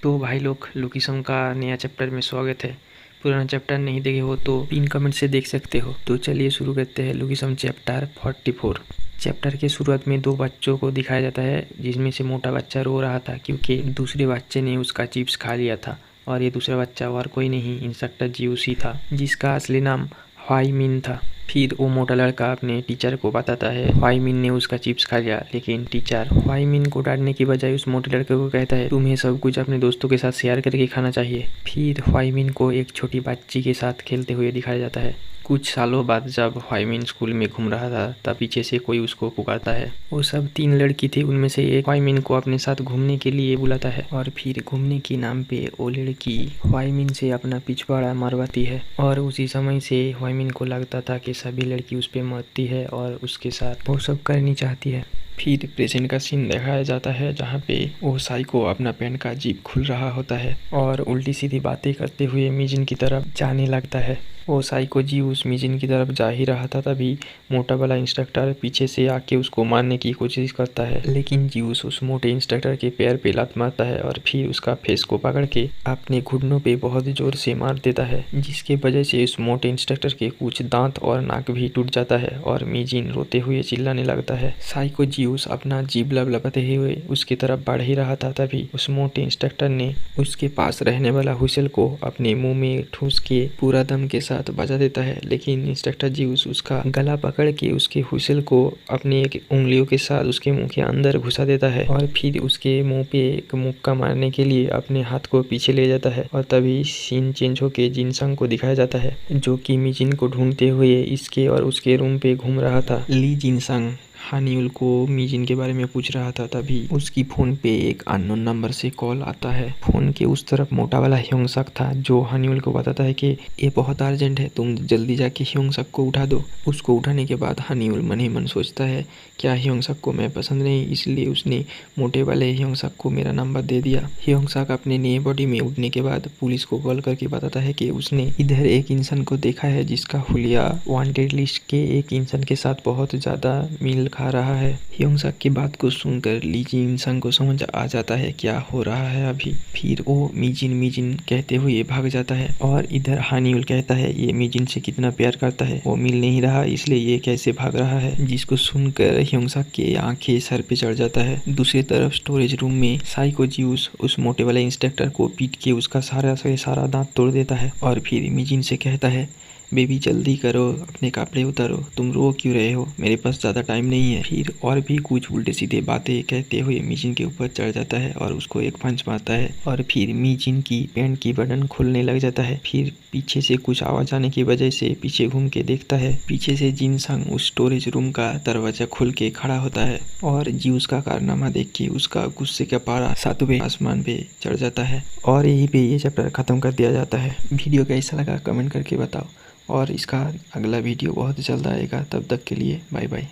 तो भाई लोग, लुकीसम का नया चैप्टर में स्वागत है। पुराना चैप्टर नहीं देखे हो तो पिन कमेंट से देख सकते हो। तो चलिए शुरू करते हैं लुकीसम चैप्टर 44। चैप्टर के शुरुआत में दो बच्चों को दिखाया जाता है, जिसमें से मोटा बच्चा रो रहा था क्योंकि दूसरे बच्चे ने उसका चिप्स खा लिया था। और ये दूसरा बच्चा और कोई नहीं, इंस्पेक्टर जियूस ही था, जिसका असली नाम ह्वाई मिन था। फिर वो मोटा लड़का अपने टीचर को बताता है ह्वाई मिन ने उसका चिप्स खा लिया, लेकिन टीचर ह्वाई मिन को डांटने की बजाय उस मोटे लड़के को कहता है तुम्हें सब कुछ अपने दोस्तों के साथ शेयर करके खाना चाहिए। फिर ह्वाई मिन को एक छोटी बच्ची के साथ खेलते हुए दिखाया जाता है। कुछ सालों बाद जब ह्वाई मिन स्कूल में घूम रहा था तब पीछे से कोई उसको पुकारता है। वो सब 3 लड़की थी, उनमें से एक ह्वाई मिन को अपने साथ घूमने के लिए बुलाता है और फिर घूमने के नाम पे वो लड़की ह्वाई मिन से अपना पिछवाड़ा मरवाती है। और उसी समय से ह्वाई मिन को लगता था कि सभी लड़की उस पे मरती है और उसके साथ वो सब करनी चाहती है। फिर प्रेजेंट का सीन दिखाया जाता है जहाँ पे वो साइको अपना पेन का जिप खुल रहा होता है और उल्टी सीधी बातें करते हुए मिजिन की तरफ जाने लगता है। वो साइको जी उस मिजिन की तरफ जा ही रहा था, तभी मोटा वाला इंस्ट्रक्टर पीछे से आके उसको मारने की कोशिश करता है, लेकिन जीउस उस मोटे इंस्ट्रक्टर के पैर पे लात मारता है और फिर उसका फेस को पकड़ के अपने घुटनों पे बहुत जोर से मार देता है, जिसके वजह से उस मोटे इंस्ट्रक्टर के कुछ दांत और नाक भी टूट जाता है और मिजिन रोते हुए चिल्लाने लगता है। साइको जीउस अपना जीभ लबलबाते हुए उसकी तरफ बढ़ ही रहा था, तभी उस मोटे इंस्ट्रक्टर ने उसके पास रहने वाला हुइसल को अपने मुंह में ठूस के पूरा दम के साथ बजा देता है, लेकिन इंस्ट्रक्टर जीउस उसका गला पकड़ के उसके हुइसल को अपने एक उंगलियों के साथ उसके मुंह के अंदर घुसा देता है और फिर उसके मुंह पे एक मुक्का मारने के लिए अपने हाथ को पीछे ले जाता है। और तभी सीन चेंज होके जिनसंग को दिखाया जाता है, जो कि मिजिन को ढूंढते हुए इसके और उसके रूम पे घूम रहा था। ली जिनसंग हानियुल को मिजिन के बारे में पूछ रहा था, तभी उसकी फोन पे एक अननोन नंबर से कॉल आता है। फोन के उस तरफ मोटा वाला ह्योंगसक था, जो हानियुल को बताता है कि ये बहुत अर्जेंट है, तुम जल्दी जाके ह्योंगसक को उठा दो। उसको उठाने के बाद हानियुल मन ही मन सोचता है क्या ह्योंगसक को मैं पसंद नहीं, इसलिए उसने मोटे वाले ह्योंगसक को मेरा नंबर दे दिया। ह्योंगसक अपने नए बॉडी में उठने के बाद पुलिस को कॉल करके बताता है कि उसने इधर एक इंसान को देखा है जिसका हुलिया वांटेड लिस्ट के एक इंसान के साथ बहुत ज्यादा मिल खा रहा है। ह्योंगसक की बात को सुनकर ली जिनसंग को समझ आ जाता है क्या हो रहा है अभी। फिर वो मिजिन मिजिन कहते हुए भाग जाता है और इधर हानियुल कहता है ये मिजिन से कितना प्यार करता है, वो मिल नहीं रहा इसलिए ये कैसे भाग रहा है, जिसको सुनकर ह्योंगसक की आंखें सर पे चढ़ जाता है। दूसरी तरफ स्टोरेज रूम में साइको जीउस उस मोटे वाले इंस्ट्रक्टर को पीट के उसका सारा दांत तोड़ देता है और फिर मिजिन से कहता है बेबी जल्दी करो, अपने कपड़े उतारो, तुम रो क्यों रहे हो, मेरे पास ज़्यादा टाइम नहीं है। फिर और भी कुछ उल्टे सीधे बातें कहते हुए मिजिन के ऊपर चढ़ जाता है और उसको एक पंच मारता है और फिर मिजिन की पैंट की बटन खुलने लग जाता है। फिर पीछे से कुछ आवाज आने की वजह से पीछे घूम के देखता है, पीछे से जिनसंग उस स्टोरेज रूम का दरवाजा खोल के खड़ा होता है और जीउस का कारनामा देख के उसका गुस्से का पारा 7वें आसमान पे चढ़ जाता है। और यहीं पे ये चैप्टर खत्म कर दिया जाता है। वीडियो कैसा लगा कमेंट करके बताओ और इसका अगला वीडियो बहुत जल्द आएगा, तब तक के लिए बाय बाय।